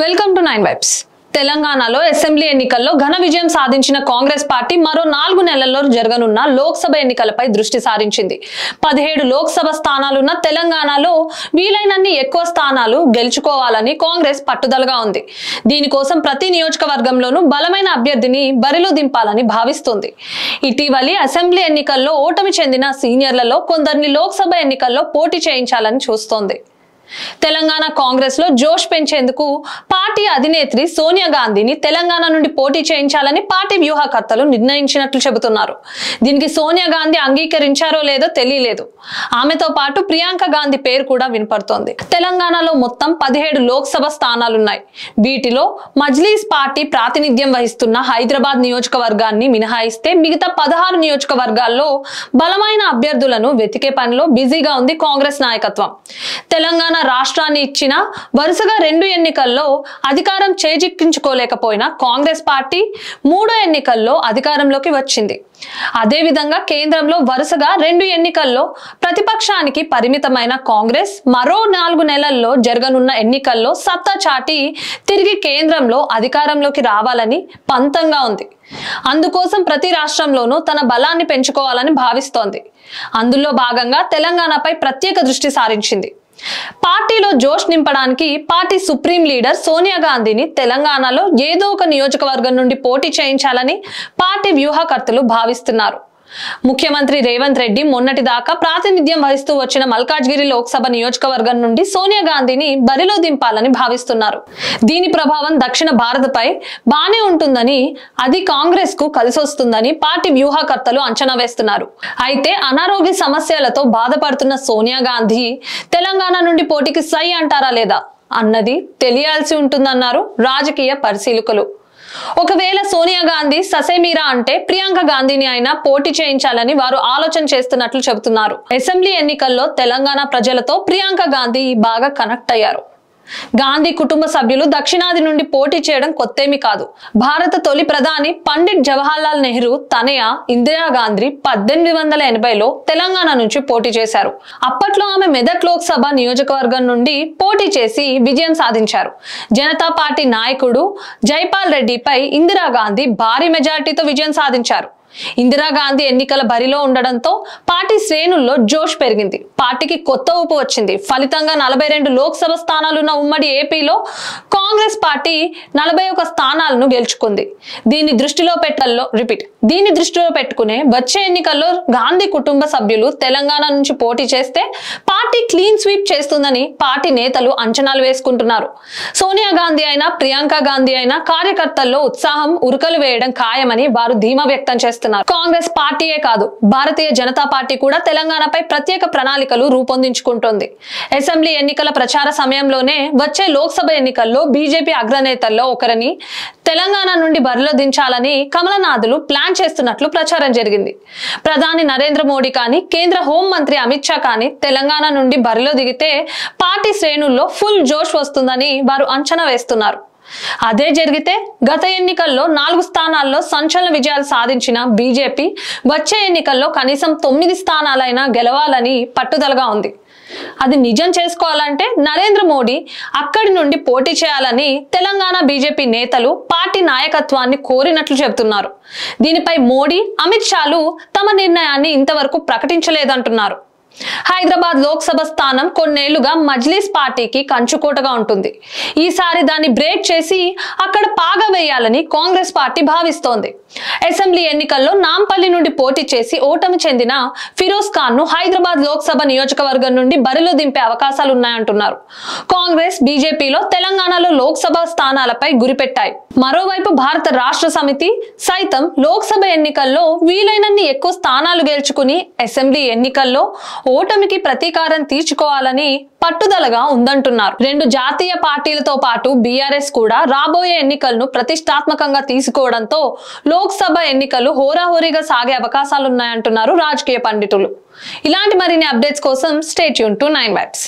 Welcome to 9 vibes. తెలంగాణలో assembly ఎన్నికల్లో ఘన విజయం సాధించిన కాంగ్రెస్ పార్టీ మరో 4 నెలల్లో జరగనున్న లోక్సభ ఎన్నికలపై దృష్టి సారించింది. 17 లోక్సభ స్థానాలున్న తెలంగాణలో వీలైనన్ని ఎక్కువ స్థానాలు గెలుచుకోవాలని కాంగ్రెస్ పట్టుదలగా ఉంది. దీనికోసం ప్రతి నియోజకవర్గంలోనూ బలమైన అభ్యర్థిని బరిలో దింపాలని భావిస్తోంది. ఇటీవలి అసెంబ్లీ ఎన్నికల్లో ఓటమి చెందిన సీనియర్లలో కొందరిని లోక్సభ ఎన్నికల్లో పోటీ చేయించాలని చూస్తోంది. తెలంగాణ కాంగ్రెస్ లో జోష్ పెంచేందుకు పార్టీ అధినేత్రి సోనియా గాంధీని తెలంగాణ నుండి పోటీ చేయించాలని పార్టీ వ్యూహకర్తలు నిర్ణయించినట్లు చెబుతున్నారు. దీనికి సోనియా గాంధీ అంగీకరించారో లేదో తెలియలేదు. ఆమెతో పాటు ప్రియాంక గాంధీ పేరు కూడా వినపడుతోంది. తెలంగాణలో మొత్తం 17 లోక్సభ స్థానాలున్నాయి. వీటిలో మజ్లీస్ పార్టీ ప్రాతినిధ్యం వహిస్తున్న హైదరాబాద్ నియోజకవర్గాన్ని మినహాయిస్తే మిగతా 16 నియోజకవర్గాల్లో బలమైన అభ్యర్థులను వెతికే పనిలో బిజీగా ఉంది కాంగ్రెస్ నాయకత్వం. తెలంగాణ రాష్ట్రాన్ని ఇచ్చిన వరుసగా 2 ఎన్నికల్లో అధికారం చేజిక్కించుకోలేకపోయిన కాంగ్రెస్ పార్టీ 3వ ఎన్నికల్లో అధికారంలోకి వచ్చింది. అదేవిధంగా కేంద్రంలో వరుసగా 2 ఎన్నికల్లో ప్రతిపక్షానికి పరిమితమైన కాంగ్రెస్ మరో 4 నెలల్లో జరగనున్న ఎన్నికల్లో సత్తా చాటి తిరిగి కేంద్రంలో అధికారంలోకి రావాలని పంతంగా ఉంది. అందుకోసం ప్రతి రాష్ట్రంలోనూ తన బలాన్ని పెంచుకోవాలని భావిస్తోంది. అందులో భాగంగా తెలంగాణపై ప్రత్యేక దృష్టి సారించింది. పార్టీలో జోష్ నింపడానికి పార్టీ సుప్రీం లీడర్ సోనియా గాంధీని తెలంగాణలో ఏదో ఒక నియోజకవర్గం నుండి పోటీ చేయించాలని పార్టీ వ్యూహకర్తలు భావిస్తున్నారు. ముఖ్యమంత్రి రేవంత్ రెడ్డి మొన్నటి దాకా ప్రాతినిధ్యం వహిస్తూ వచ్చిన మల్కాజ్గిరి లోక్సభ నియోజకవర్గం నుండి సోనియా గాంధీని బరిలో దింపాలని భావిస్తున్నారు. దీని ప్రభావం దక్షిణ భారత్పై బానే ఉంటుందని, అది కాంగ్రెస్ కు కలిసొస్తుందని పార్టీ వ్యూహకర్తలు అంచనా వేస్తున్నారు. అయితే అనారోగ్య సమస్యలతో బాధపడుతున్న సోనియా గాంధీ తెలంగాణ నుండి పోటీకి సై అంటారా లేదా అన్నది తెలియాల్సి ఉంటుందన్నారు రాజకీయ పరిశీలకులు. ఒకవేళ సోనియా గాంధీ ససేమీరా అంటే ప్రియాంక గాంధీని అయినా పోటీ చేయించాలని వారు ఆలోచన చేస్తున్నట్లు చెబుతున్నారు. అసెంబ్లీ ఎన్నికల్లో తెలంగాణ ప్రజలతో ప్రియాంక గాంధీ బాగా కనెక్ట్ అయ్యారు. గాంధీ కుటుంబ సభ్యులు దక్షిణాది నుండి పోటీ చేయడం కొత్తేమీ కాదు. భారత తొలి ప్రధాని పండిట్ జవహర్లాల్ నెహ్రూ తనయ ఇందిరాగాంధీ 1880లో తెలంగాణ నుంచి పోటీ చేశారు. అప్పట్లో ఆమె మెదక్ లోక్సభ నియోజకవర్గం నుండి పోటీ చేసి విజయం సాధించారు. జనతా పార్టీ నాయకుడు జైపాల్ రెడ్డిపై ఇందిరాగాంధీ భారీ మెజార్టీతో విజయం సాధించారు. ఇందిరాగాంధీ ఎన్నికల బరిలో ఉండడంతో పార్టీ శ్రేణుల్లో జోష్ పెరిగింది. పార్టీకి కొత్త ఊపు వచ్చింది. ఫలితంగా 42 లోక్సభ స్థానాలున్న ఉమ్మడి ఏపీలో కాంగ్రెస్ పార్టీ 41 స్థానాలను గెలుచుకుంది. దీన్ని దృష్టిలో పెట్టుకునే వచ్చే ఎన్నికల్లో గాంధీ కుటుంబ సభ్యులు తెలంగాణ నుంచి పోటీ చేస్తే పార్టీ క్లీన్ స్వీప్ చేస్తుందని పార్టీ నేతలు అంచనాలు వేసుకుంటున్నారు. సోనియా గాంధీ అయినా ప్రియాంక గాంధీ అయినా కార్యకర్తల్లో ఉత్సాహం ఉరకలు వేయడం ఖాయమని వారు ధీమా వ్యక్తం చేస్తున్నారు. కాంగ్రెస్ పార్టీయే కాదు, భారతీయ జనతా పార్టీ కూడా తెలంగాణపై ప్రత్యేక ప్రణాళికలు రూపొందించుకుంటోంది. అసెంబ్లీ ఎన్నికల ప్రచార సమయంలోనే వచ్చే లోక్సభ ఎన్నికల్లో బీజేపీ అగ్రనేతల్లో ఒకరిని తెలంగాణ నుండి బరిలో దించాలని కమలనాథులు ప్లాన్ చేస్తున్నట్లు ప్రచారం జరిగింది. ప్రధాని నరేంద్ర మోడీ కానీ కేంద్ర హోం మంత్రి అమిత్ షా కానీ తెలంగాణ నుండి బరిలో దిగితే పార్టీ శ్రేణుల్లో ఫుల్ జోష్ వస్తుందని వారు అంచనా వేస్తున్నారు. అదే జరిగితే గత ఎన్నికల్లో 4 స్థానాల్లో సంచలన విజయాలు సాధించిన బీజేపీ వచ్చే ఎన్నికల్లో కనీసం 9 స్థానాలైనా గెలవాలని పట్టుదలగా ఉంది. అది నిజం చేసుకోవాలంటే నరేంద్ర మోడీ అక్కడి నుండి పోటీ చేయాలని తెలంగాణ బీజేపీ నేతలు పార్టీ నాయకత్వాన్ని కోరినట్లు చెబుతున్నారు. దీనిపై మోడీ, అమిత్ షాలు తమ నిర్ణయాన్ని ఇంతవరకు ప్రకటించలేదంటున్నారు. హైదరాబాద్ లోక్సభ స్థానం కొన్నేళ్లుగా మజ్లీస్ పార్టీకి కంచుకోటగా ఉంటుంది. ఈసారి దాన్ని బ్రేక్ చేసి అక్కడ పాగా వేయాలని కాంగ్రెస్ పార్టీ భావిస్తోంది. అసెంబ్లీ ఎన్నికల్లో నాంపల్లి నుండి పోటీ చేసి ఓటమి చెందిన ఫిరోజ్ ఖాన్ ను హైదరాబాద్ లోక్సభ నియోజకవర్గం నుండి బరిలో దింపే అవకాశాలున్నాయంటున్నారు. కాంగ్రెస్, బీజేపీలో తెలంగాణలో లోక్సభ స్థానాలపై గురిపెట్టాయి. మరోవైపు భారత రాష్ట్ర సమితి సైతం లోక్సభ ఎన్నికల్లో వీలైనన్ని ఎక్కువ స్థానాలు గెలుచుకుని అసెంబ్లీ ఎన్నికల్లో ఓటమికి ప్రతీకారం తీర్చుకోవాలని పట్టుదలగా ఉందంటున్నారు. 2 జాతీయ పార్టీలతో పాటు బీఆర్ఎస్ కూడా రాబోయే ఎన్నికలను ప్రతిష్టాత్మకంగా తీసుకోవడంతో లోక్సభ ఎన్నికలు హోరాహోరీగా సాగే అవకాశాలున్నాయంటున్నారు రాజకీయ పండితులు. ఇలాంటి మరిన్ని అప్డేట్స్ కోసం స్టే ట్యూన్ టు 9 వైబ్స్.